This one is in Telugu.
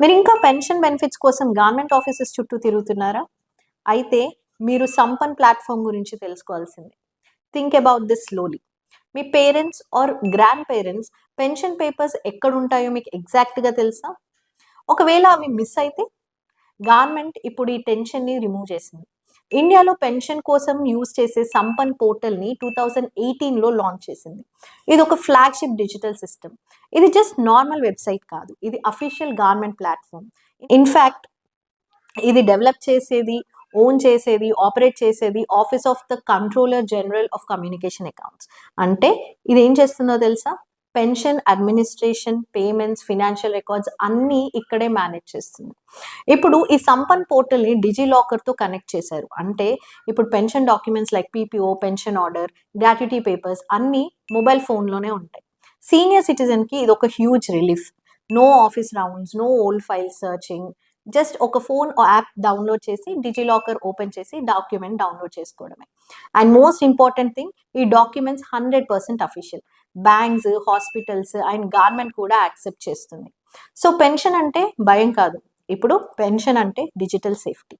మీరు ఇంకా పెన్షన్ బెనిఫిట్స్ కోసం గవర్నమెంట్ ఆఫీసెస్ చుట్టూ తిరుగుతున్నారా? అయితే మీరు సంపన్ ప్లాట్ఫామ్ గురించి తెలుసుకోవాల్సిందే. Think about this slowly. మీ parents or grandparents pension papers ఎక్కడుంటాయో మీకు ఎగ్జాక్ట్‌గా తెలుసా? ఒకవేళ అవి మిస్ అయితే గవర్నమెంట్ ఇప్పుడు ఈ టెన్షన్‌ని రిమూవ్ చేసింది. ఇండియాలో పెన్షన్ కోసం యూజ్ చేసే సంపన్ పోర్టల్‌ని 2018లో లాంచ్ చేసింది. ఇది ఒక ఫ్లాగ్‌షిప్ డిజిటల్ సిస్టమ్. ఇది జస్ట్ నార్మల్ వెబ్‌సైట్ కాదు. ఇది అఫీషియల్ గవర్నమెంట్ ప్లాట్‌ఫామ్. ఇన్‌ఫాక్ట్ ఇది డెవలప్ చేసేది, ఓన్ చేసేది, ఆపరేట్ చేసేది office of the controller general of communication accounts. అంటే ఇది ఏం చేస్తుందో తెలుసా? Pension administration, payments, financial records అన్నీ ఇక్కడే మేనేజ్ చేస్తుంది. ఇప్పుడు ఈ సంపన్ పోర్టల్‌ని డిజిలాకర్‌తో కనెక్ట్ చేశారు. అంటే ఇప్పుడు pension documents like PPO, pension order, gratuity papers అన్నీ మొబైల్ ఫోన్‌లోనే ఉంటాయి. సీనియర్ సిటిజన్‌కి ఇదొక huge relief. No office rounds, no old file searching. Just ఒక ఫోన్ యాప్ డౌన్లోడ్ చేసి డిజిలాకర్ ఓపెన్ చేసి డాక్యుమెంట్ డౌన్లోడ్ చేసుకోవడమే. అండ్ మోస్ట్ ఇంపార్టెంట్ థింగ్, ఈ documents 100% official. Banks, hospitals and government కూడా యాక్సెప్ట్ చేస్తుంది. సో పెన్షన్ అంటే భయం కాదు. ఇప్పుడు పెన్షన్ అంటే డిజిటల్ సేఫ్టీ.